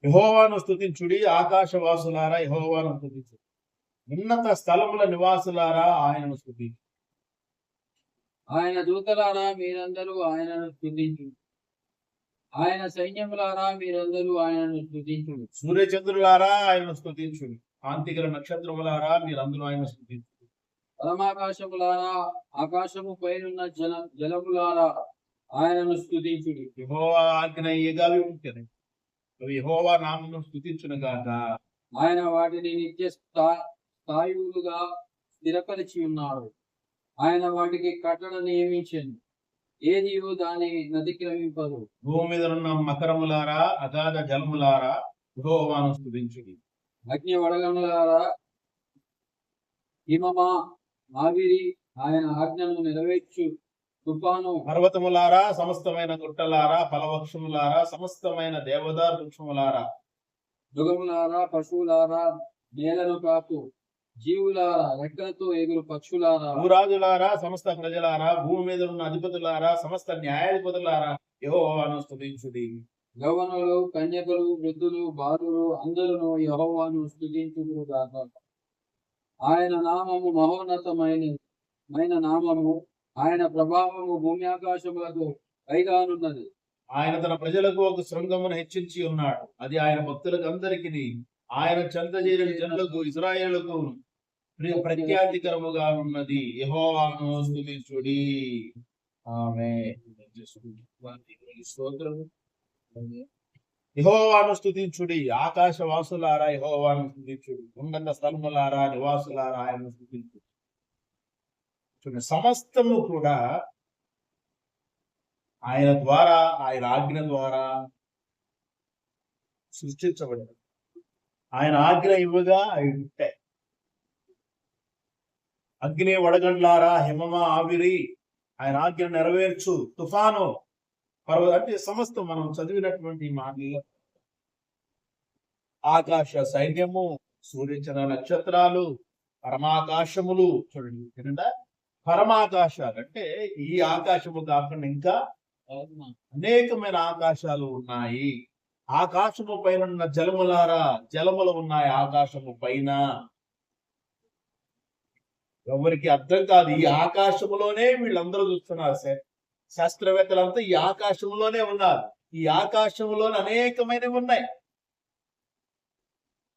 యెహోవాను స్తుతించుడి, ఆకాశవాసులారా యెహోవాను స్తుతించుడి. ఉన్నత స్థలముల నివాసులారా ఆయనను స్తుతించుడి. ఆయన దూతలారా మీరందరూ ఆయనను స్తుతించుడి. ఆయన సైన్యములారా మీరందరూ ఆయనను స్తుతించుడి. సూర్యచంద్రులారా ఆయనను స్తుతించుడి. కాంతిగల నక్షత్రములారా మీరందరూ ఆయన స్తుతించుడి. పరమాకాశములారా, ఆకాశము పైనున్న జలములారా ఆయనను స్తుతించుడి. యెహోవా ఆజ్ఞ ఇయ్యగా అవి ఉంటెను. అవి యెహోవా నామమును స్తుతించును గాక. ఆయన వాటిని నిత్య స్థాయువులుగా స్థిరపరిచి ఉన్నాడు. ఆయన వాటికి కట్టడ నియమించను, ఏదియో దాని నదిక్రమింపదు. భూమి మీద ఉన్న మకరములారా, అగాధ జలములారా యెహోవాను స్తుతించుడి. అగ్ని వడగములారా, హిమమా, ఆవిరి ఆయన ఆజ్ఞను నెరవేర్చు తుఫాను. పర్వతములారా, సమస్తమైన గుట్టలారా, ఫలవృక్షములారా, సమస్తమైన దేవదారు వృక్షములారా, మృగములారా, పశువులారా, నేలను కాపు జీవులారా, రెక్కలతో ఎగురు పక్షులారా, భూరాజులారా, సమస్త ప్రజలారా, భూమి మీద ఉన్న అధిపతులారా, సమస్త న్యాయాధిపతులారా యెహోవాను స్తుతించుడి. యవ్వనులు, కన్యకలు, వృద్ధులు, బాలురు అందరూ యెహోవాను స్తుతించుదురు గాక. ఆయన నామము మహోన్నతమైన నామము. ఆయన ప్రభావము భూమి ఆకాశములకు పైగానున్నది. ఆయన తన ప్రజలకు ఒక శృంగమును హెచ్చించి ఉన్నాడు. అది ఆయన భక్తులకు అందరికీ ఆయన చెంత చేరిన జనులకు ఇశ్రాయేలుకు ప్రఖ్యాతికరముగా ఉన్నది. యెహోవాను స్తుతించుడి. ఆమేన్. స్తోత్రము. యెహోవాను స్తుతించుడి, ఆకాశ వాసులారా యెహోవాను స్తుతించుడి. ఉన్నత స్థలములారా నివాసులారా ఆయనను స్తుతించుడి. సమస్తము కూడా ఆయన ద్వారా, ఆయన ఆజ్ఞ ద్వారా సృష్టించబడింది. ఆయన ఆజ్ఞ ఇవ్వగా అవి ఉంటాయి. అగ్ని వడగండ్లారా, హిమమా, ఆవిరి ఆయన ఆజ్ఞ నెరవేర్చు, తుఫాను, అంటే సమస్తం మనం చదివినటువంటి మాటలు. ఆకాశ సైన్యము, సూర్యచంద్ర నక్షత్రాలు, పరమాకాశములు. చూడండి ఏంటంటే పరమాకాశాలు అంటే ఈ ఆకాశము కాకుండా ఇంకా అనేకమైన ఆకాశాలు ఉన్నాయి. ఆకాశము పైన ఉన్న జలములారా, జలములు ఉన్నాయి ఆకాశము పైన. ఎవరికి అర్థం కాదు. ఈ ఆకాశములోనే వీళ్ళందరూ చూస్తున్నారు. శాస్త్రవేత్తలంతా ఈ ఆకాశంలోనే ఉన్నారు. ఈ ఆకాశంలోనే అనేకమైనవి ఉన్నాయి.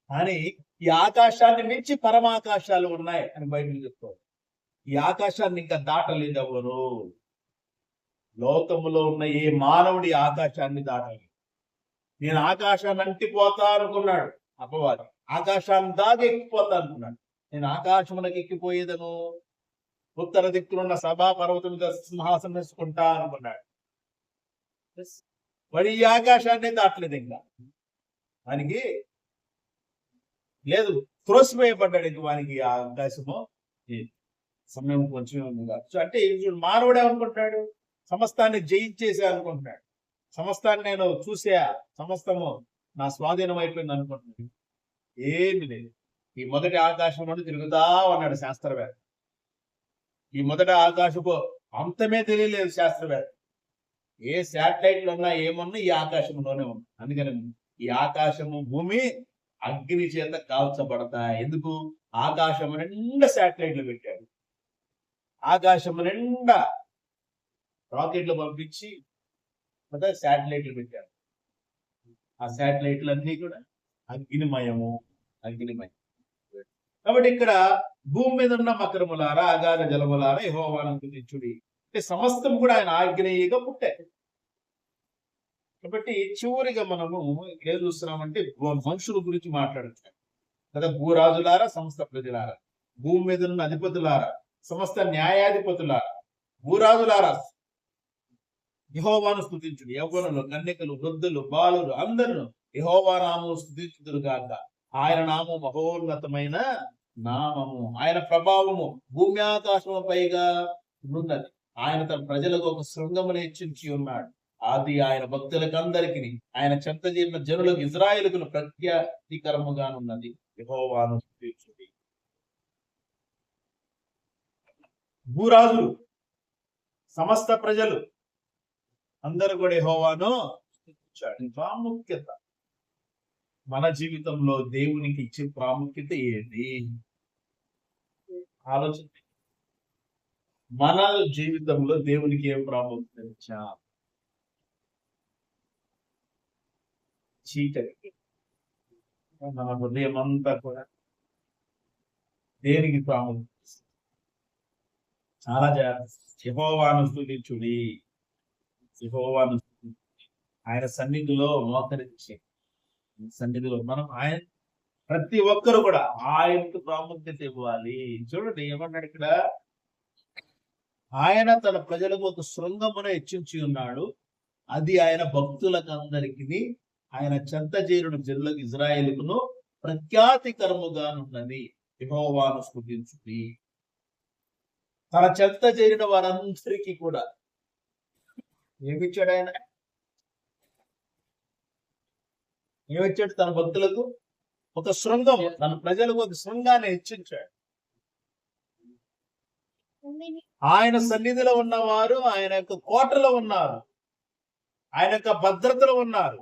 కానీ ఈ ఆకాశాన్ని మించి పరమాకాశాలు ఉన్నాయి అని బైబిల్ చెప్తారు. ఈ ఆకాశాన్ని ఇంకా దాటలేదు ఎవరు. లోకములో ఉన్న ఏ మానవుడి ఆకాశాన్ని దాటలేదు. నేను ఆకాశాన్ని అంటిపోతా అనుకున్నాడు అపవాది. ఆకాశాన్ని దాగి ఎక్కిపోతా అనుకున్నాడు. నేను ఆకాశమునకు ఎక్కిపోయేదను, ఉత్తర దిక్కులున్న సభా పర్వతం మీద సింహాసనం వేసుకుంటా అనుకున్నాడు. వాడు ఈ ఆకాశాన్ని దాటలేదు. ఇంకా వానికి లేదు, త్రోసివేయబడ్డాడు. ఇంక వానికి ఆ ఆకాశము సమయం కొంచెం ఉంది కాదు. అంటే మానవుడే అనుకుంటాడు సమస్తాన్ని జయించేసే అనుకుంటున్నాడు. సమస్తాన్ని నేను చూసా, సమస్తము నా స్వాధీనం అయిపోయింది అనుకుంటున్నాడు. ఏమి లేదు. ఈ మొదటి ఆకాశం నుండి తిరుగుతా ఉన్నాడు శాస్త్రవేత్త. ఈ మొదటి ఆకాశపు అంతమే తెలియలేదు శాస్త్రవేత్త. ఏ శాటిలైట్లు ఉన్నా ఏమున్నా ఈ ఆకాశంలోనే ఉంది. అందుకని ఈ ఆకాశము భూమి అగ్ని చేత కాల్చబడతాయి. ఎందుకు? ఆకాశం నిండా శాటిలైట్లు పెట్టాడు. ఆకాశం నిండా రాకెట్లు పంపించి శాటిలైట్లు పెట్టాడు. ఆ శాటిలైట్లు అన్నీ కూడా అగ్నిమయము. కాబట్టి ఇక్కడ భూమి మీద ఉన్న మకరములారా, అగాధ జలములారా యెహోవాను స్తుతించుడి. అంటే సమస్తం కూడా ఆయన ఆజ్ఞేయంగా పుట్టాయి. కాబట్టి చివరిగా మనము ఏం చూస్తున్నామంటే మనుషుల గురించి మాట్లాడుతున్నాం కదా. భూరాజులారా, సమస్త ప్రజలారా, భూమి మీద ఉన్న అధిపతులారా, సమస్త న్యాయాధిపతులారా, భూరాజులారా యెహోవాను స్తుతించుడి. యవ్వనులు, కన్యకలు, వృద్ధులు, బాలురు అందరూ యెహోవా నామము స్తుతించుదురు గాక. ఆయన నామము మహోన్నతమైన నామము. ఆయన ప్రభావము భూమి ఆకాశము పైగా ఉన్నది. ఆయన తన ప్రజలకు ఒక శృంగమును హెచ్చించి ఉన్నాడు. అది ఆయన భక్తులకు అందరికీ, ఆయన చెంత చేరిన జనులకు ఇశ్రాయేలుకు ప్రఖ్యాతికరముగానున్నది. యెహోవాను స్తుతించుడి. భూరాజులు, సమస్త ప్రజలు అందరూ కూడా యెహోవాను స్తుతించాడు. ప్రాముఖ్యత మన జీవితంలో దేవునికి ఇచ్చే ప్రాముఖ్యత ఏంటి? ఆలోచన. మన జీవితంలో దేవునికి ఏం ప్రాముఖ్యత ఇచ్చా? చీకటి. మన హృదయం అంతా కూడా దేనికి ప్రాముఖ్యత? చాలా జాగ్రత్త. యెహోవాను స్తుతించుడి. యెహోవాను ఆయన సన్నిధిలో మోకరించి, సన్నిధిలో మనం ఆయన ప్రతి ఒక్కరు కూడా ఆయనకు ప్రాముఖ్యత ఇవ్వాలి. చూడండి ఏమన్నాడు ఇక్కడ, ఆయన తన ప్రజలకు ఒక శృంగమును హెచ్చించి ఉన్నాడు, అది ఆయన భక్తులకు అందరికి ఆయన చెంత చేరుడు జనులకు ఇజ్రాయేలుకును ప్రఖ్యాతికరముగానున్నది. యెహోవాను స్తుతించుడి. తన చెంత చేరిన వారందరికీ కూడా ఏమిచ్చాడు ఆయన? ఏమిచ్చాడు? తన భక్తులకు ఒక శృంగం, తన ప్రజలకు ఒక శృంగాన్ని హెచ్చించాడు. ఆయన సన్నిధిలో ఉన్నవారు ఆయన యొక్క కోటలో ఉన్నారు, ఆయన యొక్క భద్రతలో ఉన్నారు,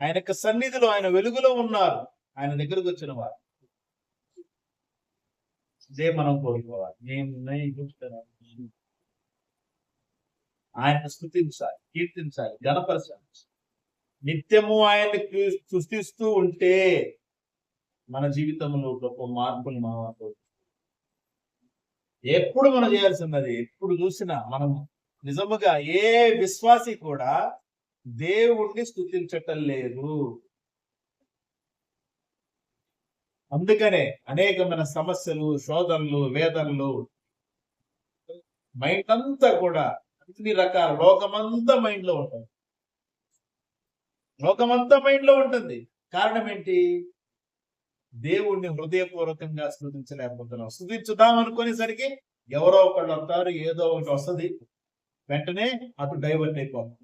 ఆయన యొక్క సన్నిధిలో ఆయన వెలుగులో ఉన్నారు. ఆయన దగ్గరకు వచ్చిన వారు ఇదే మనం కోరుకోవాలి. ఆయన స్తుతించాలి, కీర్తించాలి, గణపరచాలి. నిత్యము ఆయన్ని సృష్టిస్తూ ఉంటే మన జీవితంలో గొప్ప మార్పులు మనం ఎప్పుడు మనం చేయాల్సినది. ఎప్పుడు చూసినా మనం నిజముగా ఏ విశ్వాసి కూడా దేవుణ్ణి స్తుతించటం లేదు. అందుకనే అనేకమైన సమస్యలు, శోధనలు, వేదనలు, మైండ్ అంతా కూడా అన్ని రకాల లోకమంతా మైండ్ లో ఉంటుంది. లోకమంతా మైండ్ లో ఉంటుంది. కారణం ఏంటి? దేవుణ్ణి హృదయపూర్వకంగా స్తుతించలేకపోతున్నాం. స్తుతించుదాం అనుకునేసరికి ఎవరో ఒకళ్ళు వస్తారు, ఏదో ఒకటి వస్తుంది, వెంటనే అటు డైవర్ట్ అయిపోతాం.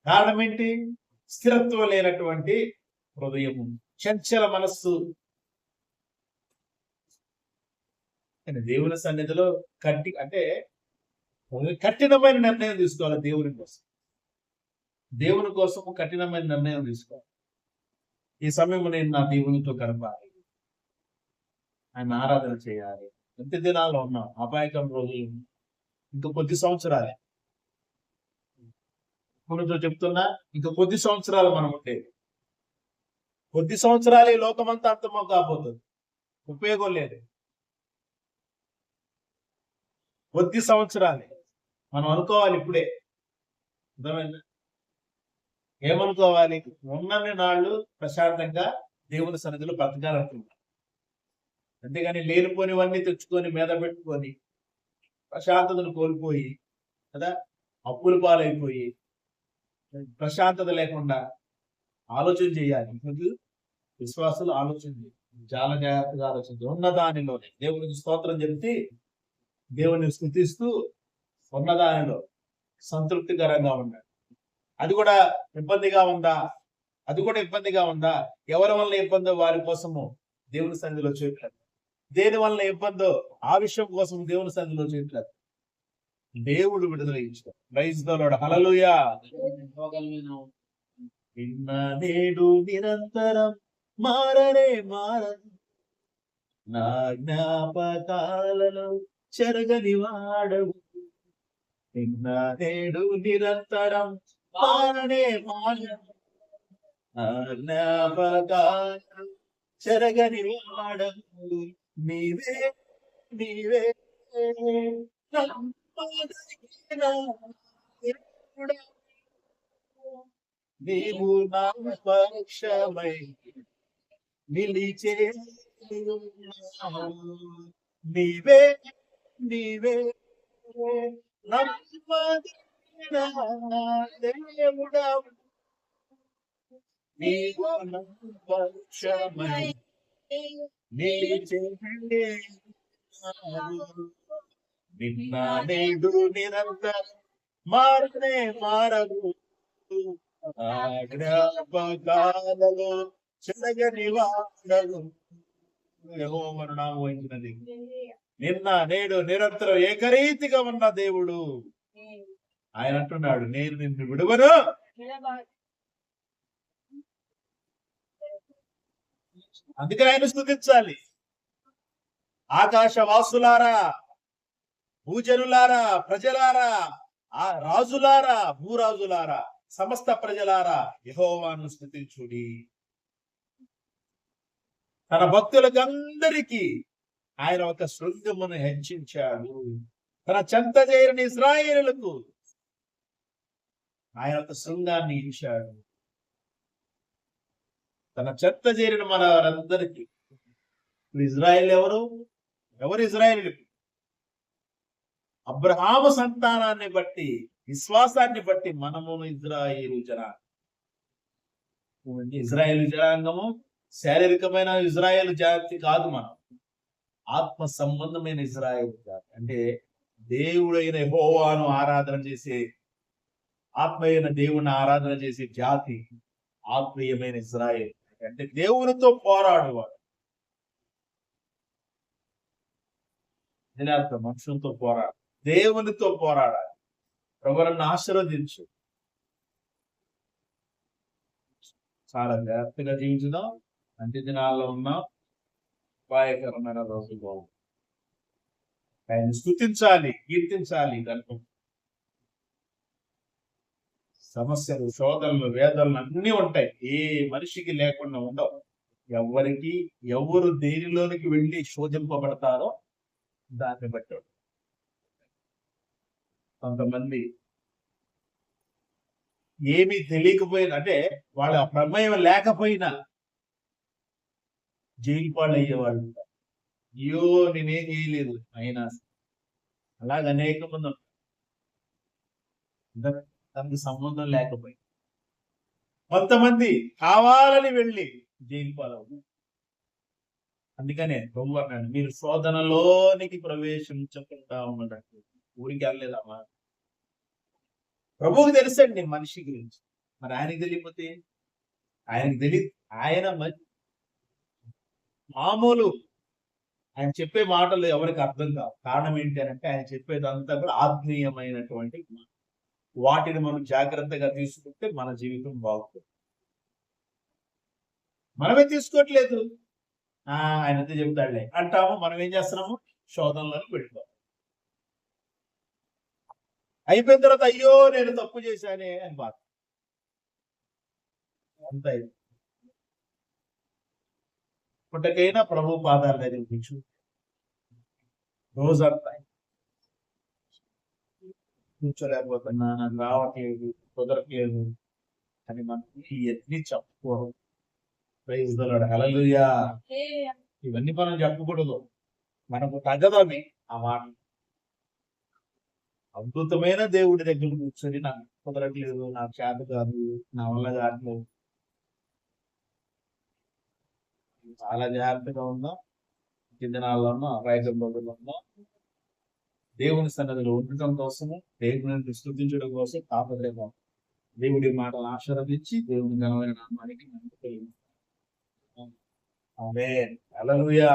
కారణం ఏంటి? స్థిరత్వం లేనటువంటి హృదయము, చంచల మనస్సు. దేవుని సన్నిధిలో కఠినమైన నిర్ణయం తీసుకోవాలి. దేవుని కోసం, దేవుని కోసం కఠినమైన నిర్ణయం తీసుకోవాలి. ఈ సమయం నేను నా దేవునితో గడపాలి, ఆయన ఆరాధన చేయాలి. ఎంత దినాల్లో ఉన్నాం, అపాయకం రోజులు ఇంకా కొద్ది సంవత్సరాలే. ఇప్పుడు చెప్తున్నా, ఇంకా కొద్ది సంవత్సరాలు మనం ఉండేది. కొద్ది సంవత్సరాలు ఈ లోకమంతా అంతమో కాబోతుంది, ఉపయోగం లేదు. కొద్ది సంవత్సరాలే మనం అనుకోవాలి. ఇప్పుడే అర్థమైందా? ఏమనుకోవాలి? ఉన్నన్ని నాళ్ళు ప్రశాంతంగా దేవుని సన్నిధిలో బ్రతకాలనుకుంటున్నాం. అంతేగాని లేనిపోనివన్నీ తెచ్చుకొని మీద పెట్టుకొని ప్రశాంతతను కోల్పోయి కదా, అప్పుల పాలైపోయి ప్రశాంతత లేకుండా ఆలోచన చేయాలి. విశ్వాసులు ఆలోచన చేయాలి, చాలా జాగ్రత్తగా ఆలోచించాలి. ఉన్న దానిలోనే దేవునికి స్తోత్రం చెప్తే, దేవుని స్తుతిస్తూ ఉన్నదానిలో సంతృప్తికరంగా ఉండాలి. అది కూడా ఇబ్బందిగా ఉందా? అది కూడా ఇబ్బందిగా ఉందా? ఎవరి వల్ల ఇబ్బందో వారి కోసము దేవుని సన్నిధిలో చేయట్లేదు. దేని వల్ల ఇబ్బందో ఆ విషయం కోసం దేవుని సన్నిధిలో చేయట్లేదు. దేవుడు విడుదల ఇచ్చాడు. ప్రైజ్ ది లార్డ్, హల్లెలూయా. నిన్న నేడు నిరంతరం మారనే మారదు, నా జ్ఞాపకాలలో చెరగని వాడవు. నిన్న నేడు నిరంతరం మారనే మారదు, నా జ్ఞాపకాలలో చెరగని వాడవు. నీవే నీవే నీవు నా పక్షమై నిలిచే, నీవే నీవే నమ్మదగిన దేవుడవు, నీవు నా పక్షమై నిలిచే, నిన్న నేడు నిరంతరం మారనే మారదు, జ్ఞాపకాలలో చెరగని వాడవు. యెహోవాను నామము వహించినది. నిన్న నేడు నిరంతరం ఏకరీతిగా ఉన్న దేవుడు. ఆయన అంటున్నాడు, నేను నిన్ను విడువను, అందుకని ఆయన స్తుతించాలి. ఆకాశవాసులారా, భూజనులారా, ప్రజలారా, ఆ రాజులారా, భూరాజులారా, సమస్త ప్రజలారా, యెహోవాను స్తుతించుడి. తన భక్తులకందరికీ ఆయన ఒక శృంగమును హెచ్చించాడు. తన చెంత చేరిన ఇశ్రాయేలులకు ఆయన ఒక శృంగాన్ని ఇచ్చాడు. తన చెత్త చేరిన మన వారందరికీ. ఇప్పుడు ఇజ్రాయేల్ ఎవరు? ఇజ్రాయేలు? అబ్రహాము సంతానాన్ని బట్టి, విశ్వాసాన్ని బట్టి మనము ఇజ్రాయేలు జనాంగం. ఇజ్రాయేలు జనాంగము శారీరకమైన ఇజ్రాయేల్ జాతి కాదు, మనం ఆత్మ సంబంధమైన ఇజ్రాయేల్ జాతి. అంటే దేవుడైన యెహోవాను ఆరాధన చేసే, ఆత్మీయమైన దేవుని ఆరాధన చేసే జాతి ఆత్మీయమైన ఇజ్రాయేల్. అంటే దేవునితో పోరాడువాడు. మనుషులతో పోరాడు, దేవునితో పోరాడాలి. ప్రభువును ఆశీర్వదించు. చాలా జాగ్రత్తగా జీవించుదాం. అంత్య దినాల్లో ఉన్నాం. అపాయకరమైన రోజులు. ఆయన స్తుతించాలి, కీర్తించాలి. దాంట్లో సమస్యలు, శోధనలు, వేదనలు అన్నీ ఉంటాయి. ఏ మనిషికి లేకుండా ఉండవు. ఎవరు దేనిలోనికి వెళ్ళి శోధింపబడతారో దాన్ని బట్టి. కొంతమంది ఏమీ తెలియకపోయినా, అంటే వాళ్ళ ప్రమేయం లేకపోయినా జైలు పాలు అయ్యేవాళ్ళు. అయ్యో నేనేం చేయలేదు అయినా. అలాగ అనేక మంది తనకు సంబంధం లేకపోయి, కొంతమంది కావాలని వెళ్ళి జైలు పాలవు. అందుకనే ప్రభు అన్నాడు, మీరు శోధనలోనికి ప్రవేశించకుండా ఉండడానికి. ఊరికి వెళ్ళలేదమ్మా. ప్రభువుకి తెలుసండి మనిషి గురించి. మరి ఆయనకి తెలియకపోతే? ఆయనకి తెలియదు. ఆయన మామూలు ఆయన చెప్పే మాటలు ఎవరికి అర్థం కావు. కారణం ఏంటి అంటే ఆయన చెప్పేదంతా కూడా ఆత్మీయమైనటువంటి వాటిని మనం జాగ్రత్తగా తీసుకుంటే మన జీవితం బాగుంటుంది. మనమే తీసుకోవట్లేదు. ఆయన ఎంత చెబుతాడులే అంటాము. మనం ఏం చేస్తున్నాము? శోధనలోకి వెళ్ళిపోతాం. అయిపోయిన తర్వాత అయ్యో నేను తప్పు చేశానే అని బాధ. అంత ఇప్పటికైనా ప్రభు పాదాల దగ్గర కూర్చు. రోజంతా కూర్చోలేకపోతున్నా, నాకు రావట్లేదు, కుదరట్లేదు అని మనకి ఎన్ని చెప్పుకోవడం. ప్రైజ్ ది లార్డ్, హల్లెలూయా. ఇవన్నీ మనం చెప్పకూడదు. మనకు తగదవి ఆ మాట. అద్భుతమైన దేవుడి దగ్గర కూర్చొని నాకు కుదరట్లేదు, నాకు చేత కాదు, నా వల్ల కావట్లేదు. చాలా జాగ్రత్తగా ఉందాం. దినాల్లోనూ రైతుల రోజుల్లో ఉందాం. దేవుని సన్నిధిలో ఉండటం కోసము, దేవుని స్తుతించడం కోసం తాపత్రయం. దేవుడి మాటలు ఆశీర్వదించి దేవుని ఘనమైన నామానికి ఆమేన్. హల్లెలూయా.